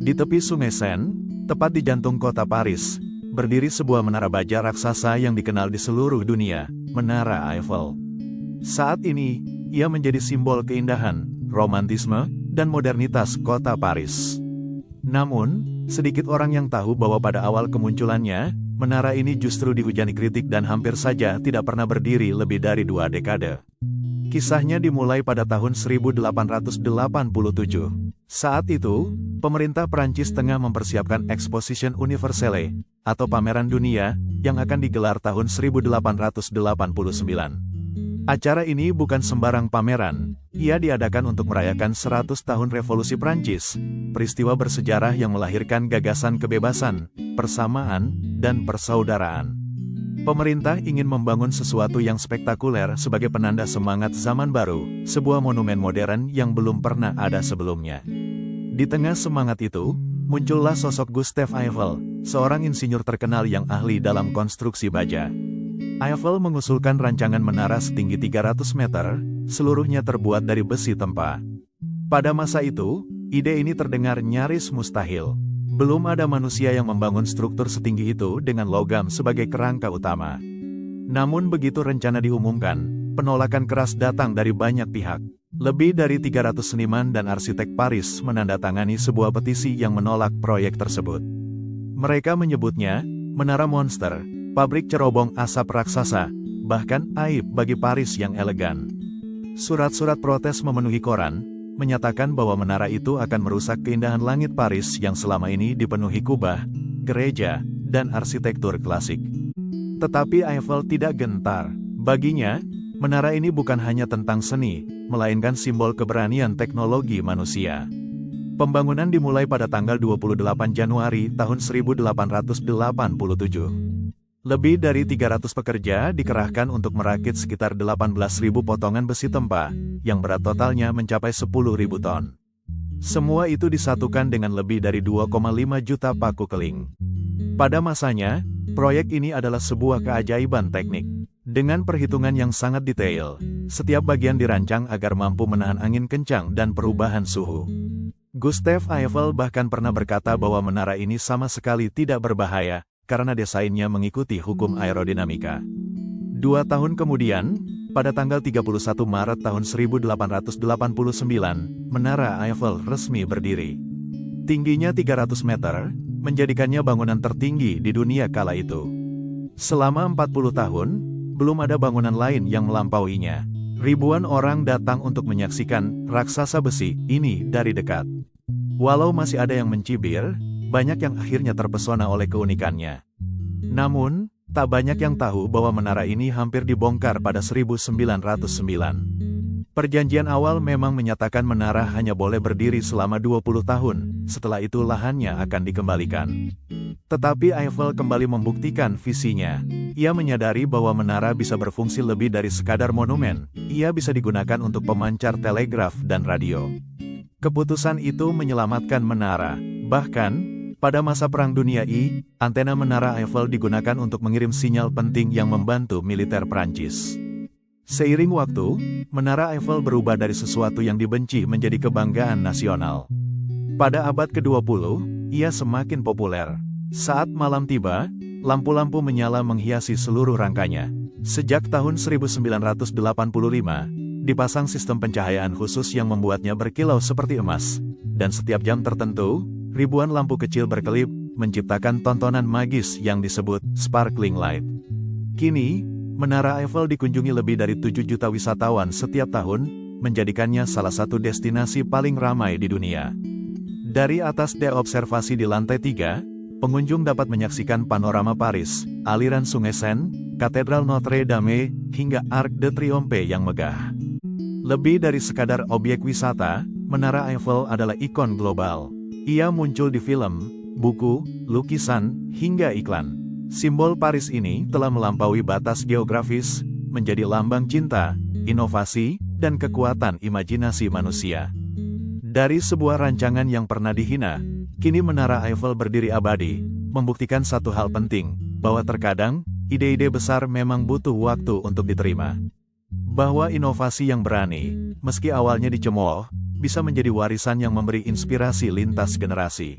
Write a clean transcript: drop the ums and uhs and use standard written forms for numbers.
Di tepi Sungai Seine, tepat di jantung kota Paris, berdiri sebuah menara baja raksasa yang dikenal di seluruh dunia, Menara Eiffel. Saat ini, ia menjadi simbol keindahan, romantisme, dan modernitas kota Paris. Namun, sedikit orang yang tahu bahwa pada awal kemunculannya, menara ini justru dihujani kritik dan hampir saja tidak pernah berdiri lebih dari 2 dekade. Kisahnya dimulai pada tahun 1887. Saat itu, pemerintah Prancis tengah mempersiapkan Exposition Universelle, atau pameran dunia, yang akan digelar tahun 1889. Acara ini bukan sembarang pameran, ia diadakan untuk merayakan 100 tahun Revolusi Prancis, peristiwa bersejarah yang melahirkan gagasan kebebasan, persamaan, dan persaudaraan. Pemerintah ingin membangun sesuatu yang spektakuler sebagai penanda semangat zaman baru, sebuah monumen modern yang belum pernah ada sebelumnya. Di tengah semangat itu, muncullah sosok Gustave Eiffel, seorang insinyur terkenal yang ahli dalam konstruksi baja. Eiffel mengusulkan rancangan menara setinggi 300 meter, seluruhnya terbuat dari besi tempa. Pada masa itu, ide ini terdengar nyaris mustahil. Belum ada manusia yang membangun struktur setinggi itu dengan logam sebagai kerangka utama. Namun begitu rencana diumumkan, penolakan keras datang dari banyak pihak. Lebih dari 300 seniman dan arsitek Paris menandatangani sebuah petisi yang menolak proyek tersebut. Mereka menyebutnya, menara monster, pabrik cerobong asap raksasa, bahkan aib bagi Paris yang elegan. Surat-surat protes memenuhi koran, menyatakan bahwa menara itu akan merusak keindahan langit Paris yang selama ini dipenuhi kubah, gereja, dan arsitektur klasik. Tetapi Eiffel tidak gentar. Baginya, menara ini bukan hanya tentang seni, melainkan simbol keberanian teknologi manusia. Pembangunan dimulai pada tanggal 28 Januari tahun 1887. Lebih dari 300 pekerja dikerahkan untuk merakit sekitar 18.000 potongan besi tempa, yang berat totalnya mencapai 10.000 ton. Semua itu disatukan dengan lebih dari 2,5 juta paku keling. Pada masanya, proyek ini adalah sebuah keajaiban teknik. Dengan perhitungan yang sangat detail, setiap bagian dirancang agar mampu menahan angin kencang dan perubahan suhu. Gustave Eiffel bahkan pernah berkata bahwa menara ini sama sekali tidak berbahaya, karena desainnya mengikuti hukum aerodinamika. 2 tahun kemudian, pada tanggal 31 Maret tahun 1889, Menara Eiffel resmi berdiri. Tingginya 300 meter, menjadikannya bangunan tertinggi di dunia kala itu. Selama 40 tahun, belum ada bangunan lain yang melampauinya. Ribuan orang datang untuk menyaksikan raksasa besi ini dari dekat. Walau masih ada yang mencibir, banyak yang akhirnya terpesona oleh keunikannya. Namun, tak banyak yang tahu bahwa menara ini hampir dibongkar pada 1909. Perjanjian awal memang menyatakan menara hanya boleh berdiri selama 20 tahun, setelah itu lahannya akan dikembalikan. Tetapi Eiffel kembali membuktikan visinya. Ia menyadari bahwa menara bisa berfungsi lebih dari sekadar monumen, ia bisa digunakan untuk pemancar telegraf dan radio. Keputusan itu menyelamatkan menara. Bahkan, pada masa Perang Dunia I, antena Menara Eiffel digunakan untuk mengirim sinyal penting yang membantu militer Prancis. Seiring waktu, Menara Eiffel berubah dari sesuatu yang dibenci menjadi kebanggaan nasional. Pada abad ke-20, ia semakin populer. Saat malam tiba, lampu-lampu menyala menghiasi seluruh rangkanya. Sejak tahun 1985, dipasang sistem pencahayaan khusus yang membuatnya berkilau seperti emas. Dan setiap jam tertentu, ribuan lampu kecil berkelip, menciptakan tontonan magis yang disebut sparkling light. Kini, Menara Eiffel dikunjungi lebih dari 7 juta wisatawan setiap tahun, menjadikannya salah satu destinasi paling ramai di dunia. Dari atas dek observasi di lantai 3, pengunjung dapat menyaksikan panorama Paris, aliran Sungai Seine, Katedral Notre Dame, hingga Arc de Triomphe yang megah. Lebih dari sekadar objek wisata, Menara Eiffel adalah ikon global. Ia muncul di film, buku, lukisan, hingga iklan. Simbol Paris ini telah melampaui batas geografis, menjadi lambang cinta, inovasi, dan kekuatan imajinasi manusia. Dari sebuah rancangan yang pernah dihina, kini Menara Eiffel berdiri abadi, membuktikan satu hal penting, bahwa terkadang, ide-ide besar memang butuh waktu untuk diterima. Bahwa inovasi yang berani, meski awalnya dicemooh, bisa menjadi warisan yang memberi inspirasi lintas generasi.